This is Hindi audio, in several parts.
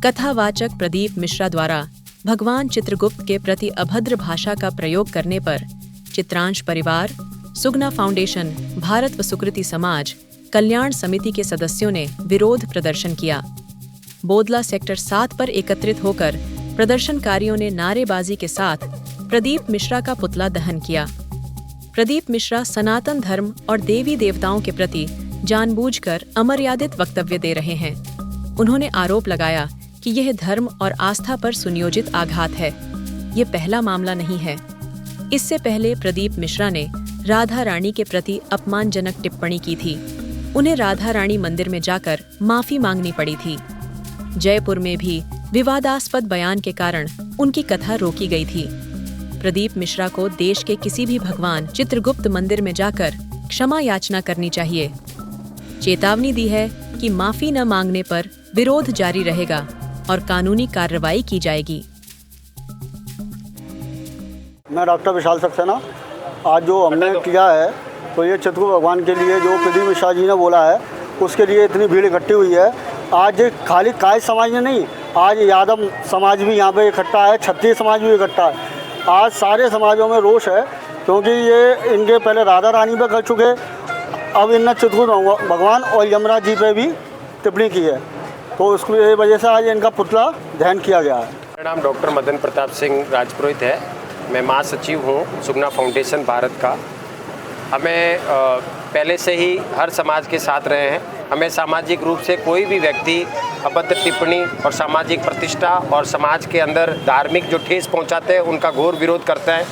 कथावाचक प्रदीप मिश्रा द्वारा भगवान चित्रगुप्त के प्रति अभद्र भाषा का प्रयोग करने पर चित्रांश परिवार, सुगना फाउंडेशन, भारत व सुकृति समाज कल्याण समिति के सदस्यों ने विरोध प्रदर्शन किया। बोदला सेक्टर 7 पर एकत्रित होकर प्रदर्शनकारियों ने नारेबाजी के साथ प्रदीप मिश्रा का पुतला दहन किया। प्रदीप मिश्रा सनातन धर्म और देवी देवताओं के प्रति जानबूझकर अमर्यादित वक्तव्य दे रहे हैं। उन्होंने आरोप लगाया कि यह धर्म और आस्था पर सुनियोजित आघात है। ये पहला मामला नहीं है। इससे पहले प्रदीप मिश्रा ने राधा रानी के प्रति अपमानजनक टिप्पणी की थी। उन्हें राधा रानी मंदिर में जाकर माफी मांगनी पड़ी थी। जयपुर में भी विवादास्पद बयान के कारण उनकी कथा रोकी गई थी। प्रदीप मिश्रा को देश के किसी भी भगवान चित्रगुप्त मंदिर में जाकर क्षमा याचना करनी चाहिए। चेतावनी दी है कि माफी न मांगने पर विरोध जारी रहेगा और कानूनी कार्रवाई की जाएगी। मैं डॉक्टर विशाल सक्सेना। आज जो हमने किया है तो ये चित्रगुप्त भगवान के लिए जो प्रदीप मिश्रा जी ने बोला है उसके लिए इतनी भीड़ इकट्ठी हुई है। आज खाली कायस्थ समाज में नहीं, आज यादव समाज भी यहाँ पे इकट्ठा है, क्षत्रिय समाज भी इकट्ठा है। आज सारे समाजों में रोष है क्योंकि ये इनके पहले राधा रानी पे कर चुके, अब इनने चित्रगुप्त भगवान और यमराज जी पे भी टिप्पणी की है, तो उसकी वजह से आज इनका पुतला दहन किया गया है। मेरा नाम डॉक्टर मदन प्रताप सिंह राजपुरोहित है। मैं महासचिव हूँ सुगना फाउंडेशन भारत का। हमें पहले से ही हर समाज के साथ रहे हैं। हमें सामाजिक रूप से कोई भी व्यक्ति अभद्र टिप्पणी और सामाजिक प्रतिष्ठा और समाज के अंदर धार्मिक जो ठेस पहुंचाते हैं उनका घोर विरोध करते हैं,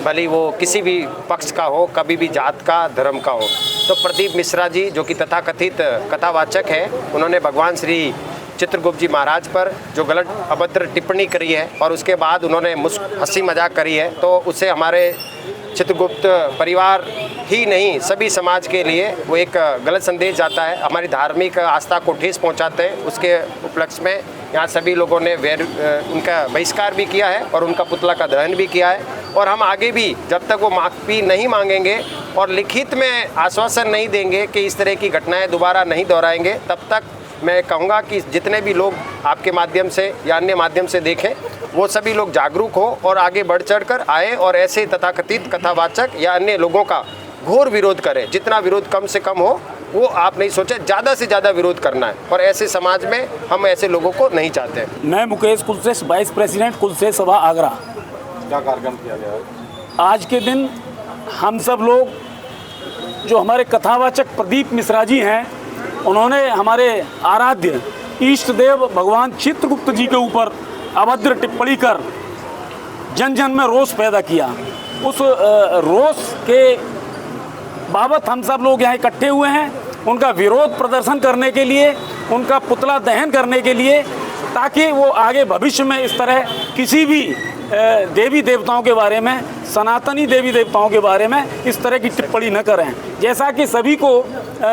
भले वो किसी भी पक्ष का हो, कभी भी जात का, धर्म का हो। तो प्रदीप मिश्रा जी जो कि तथाकथित कथावाचक है, उन्होंने भगवान श्री चित्रगुप्त जी महाराज पर जो गलत अभद्र टिप्पणी करी है और उसके बाद उन्होंने हंसी मजाक करी है, तो उससे हमारे चित्रगुप्त परिवार ही नहीं सभी समाज के लिए वो एक गलत संदेश जाता है। हमारी धार्मिक आस्था को ठेस पहुंचाते हैं। उसके उपलक्ष्य में यहाँ सभी लोगों ने उनका बहिष्कार भी किया है और उनका पुतला का दहन भी किया है। और हम आगे भी जब तक वो माफ़ी नहीं मांगेंगे और लिखित में आश्वासन नहीं देंगे कि इस तरह की घटनाएँ दोबारा नहीं दोहराएंगे, तब तक मैं कहूँगा कि जितने भी लोग आपके माध्यम से या अन्य माध्यम से देखें, वो सभी लोग जागरूक हो और आगे बढ़ चढ़ कर आए और ऐसे तथाकथित कथावाचक या अन्य लोगों का घोर विरोध करें। जितना विरोध कम से कम हो वो आप नहीं सोचें, ज़्यादा से ज़्यादा विरोध करना है और ऐसे समाज में हम ऐसे लोगों को नहीं चाहते। मैं मुकेश कुलश्रेष्ठ, वाइस प्रेसिडेंट कुलश्रेष्ठ सभा आगरा। क्या कार्यक्रम किया गया है? आज के दिन हम सब लोग जो हमारे कथावाचक प्रदीप मिश्रा जी हैं, उन्होंने हमारे आराध्य इष्ट देव भगवान चित्रगुप्त जी के ऊपर अभद्र टिप्पणी कर जन जन में रोष पैदा किया। उस रोष के बाबत हम सब लोग यहाँ इकट्ठे हुए हैं, उनका विरोध प्रदर्शन करने के लिए, उनका पुतला दहन करने के लिए, ताकि वो आगे भविष्य में इस तरह किसी भी देवी देवताओं के बारे में, सनातनी देवी देवताओं के बारे में इस तरह की टिप्पणी न करें। जैसा कि सभी को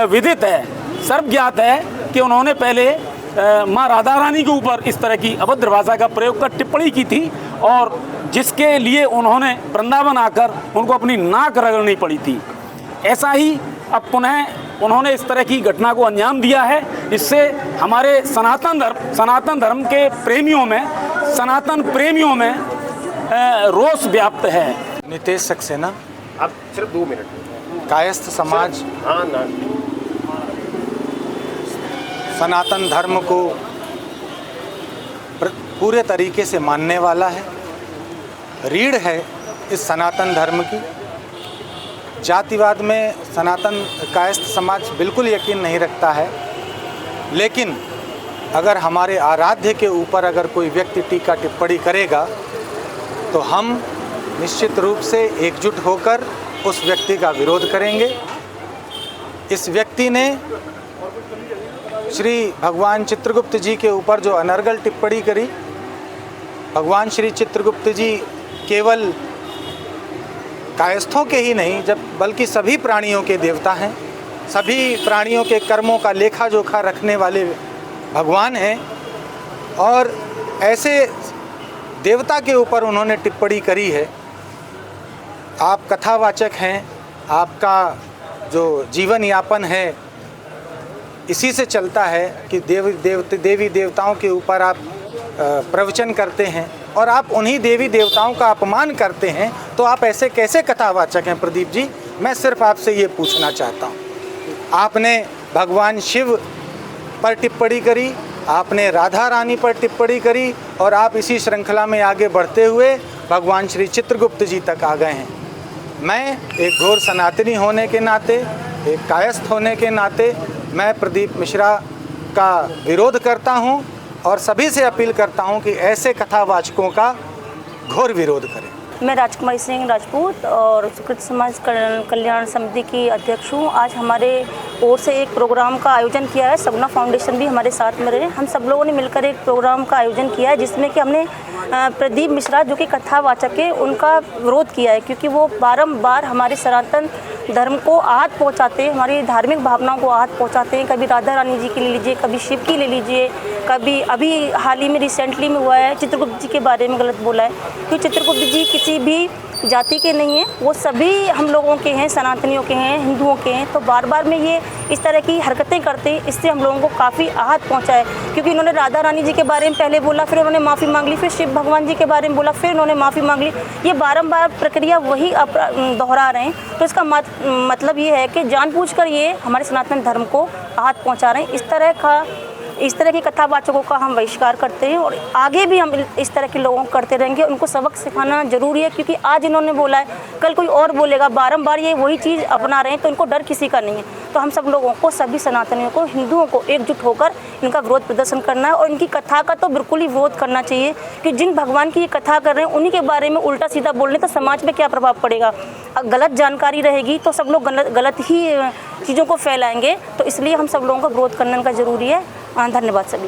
विदित है, सर्वज्ञात है कि उन्होंने पहले माँ राधा रानी के ऊपर इस तरह की अभद्र भाषा का प्रयोग कर टिप्पणी की थी और जिसके लिए उन्होंने वृंदावन आकर उनको अपनी नाक रगड़नी पड़ी थी। ऐसा ही अब पुनः उन्होंने इस तरह की घटना को अंजाम दिया है। इससे हमारे सनातन धर्म के प्रेमियों में, सनातन प्रेमियों में रोष व्याप्त है। नितेश सक्सेना। आप सिर्फ 2 मिनट। कायस्थ समाज सनातन धर्म को पूरे तरीके से मानने वाला है, रीढ़ है इस सनातन धर्म की। जातिवाद में सनातन कायस्थ समाज बिल्कुल यकीन नहीं रखता है, लेकिन अगर हमारे आराध्य के ऊपर अगर कोई व्यक्ति टीका टिप्पणी करेगा तो हम निश्चित रूप से एकजुट होकर उस व्यक्ति का विरोध करेंगे। इस व्यक्ति ने श्री भगवान चित्रगुप्त जी के ऊपर जो अनर्गल टिप्पणी करी, भगवान श्री चित्रगुप्त जी केवल कायस्थों के ही नहीं बल्कि सभी प्राणियों के देवता हैं, सभी प्राणियों के कर्मों का लेखा जोखा रखने वाले भगवान हैं और ऐसे देवता के ऊपर उन्होंने टिप्पणी करी है। आप कथावाचक हैं, आपका जो जीवन यापन है इसी से चलता है कि देवी देवताओं के ऊपर आप प्रवचन करते हैं और आप उन्हीं देवी देवताओं का अपमान करते हैं, तो आप ऐसे कैसे कथावाचक हैं प्रदीप जी? मैं सिर्फ आपसे ये पूछना चाहता हूँ। आपने भगवान शिव पर टिप्पणी करी, आपने राधा रानी पर टिप्पणी करी और आप इसी श्रृंखला में आगे बढ़ते हुए भगवान श्री चित्रगुप्त जी तक आ गए हैं। मैं एक घोर सनातनी होने के नाते, एक कायस्थ होने के नाते मैं प्रदीप मिश्रा का विरोध करता हूं और सभी से अपील करता हूं कि ऐसे कथावाचकों का घोर विरोध करें। मैं राजकुमारी सिंह राजपूत और सुकृत समाज कल्याण समिति की अध्यक्ष हूँ। आज हमारे ओर से एक प्रोग्राम का आयोजन किया है, सगुना फाउंडेशन भी हमारे साथ में रहे। हम सब लोगों ने मिलकर एक प्रोग्राम का आयोजन किया है जिसमें कि हमने प्रदीप मिश्रा जो कि कथावाचक है उनका विरोध किया है, क्योंकि वो बारंबार हमारे सनातन धर्म को आहत पहुंचाते हैं, हमारी धार्मिक भावनाओं को आहत पहुंचाते हैं। कभी राधा रानी जी की ले लीजिए, कभी शिव की ले लीजिए, कभी अभी हाल ही में रिसेंटली में हुआ है चित्रगुप्त जी के बारे में गलत बोला है। क्योंकि चित्रगुप्त जी किसी भी जाति के नहीं हैं, वो सभी हम लोगों के हैं, सनातनियों के हैं, हिंदुओं के हैं। तो बार बार में ये इस तरह की हरकतें करते हैं, इससे हम लोगों को काफ़ी आहत पहुंचा है। क्योंकि इन्होंने राधा रानी जी के बारे में पहले बोला, फिर उन्होंने माफ़ी मांग ली, फिर शिव भगवान जी के बारे में बोला, फिर उन्होंने माफ़ी मांग ली। ये बारंबार प्रक्रिया वही दोहरा रहे हैं। तो इसका मतलब ये है कि जानबूझकर ये हमारे सनातन धर्म को आहत पहुँचा रहे हैं। इस तरह के कथावाचकों का हम बहिष्कार करते हैं और आगे भी हम इस तरह के लोगों को करते रहेंगे। उनको सबक सिखाना जरूरी है, क्योंकि आज इन्होंने बोला है, कल कोई और बोलेगा। बारंबार ये वही चीज़ अपना रहे हैं, तो इनको डर किसी का नहीं है। तो हम सब लोगों को, सभी सनातनियों को, हिंदुओं को एकजुट होकर इनका विरोध प्रदर्शन करना है और इनकी कथा का तो बिल्कुल ही विरोध करना चाहिए कि जिन भगवान की ये कथा कर रहे हैं उन्हीं के बारे में उल्टा सीधा बोलने तो समाज में क्या प्रभाव पड़ेगा। गलत जानकारी रहेगी तो सब लोग गलत ही चीज़ों को फैलाएंगे। तो इसलिए हम सब लोगों को विरोध करने का ज़रूरी है। धन्यवाद सभी का।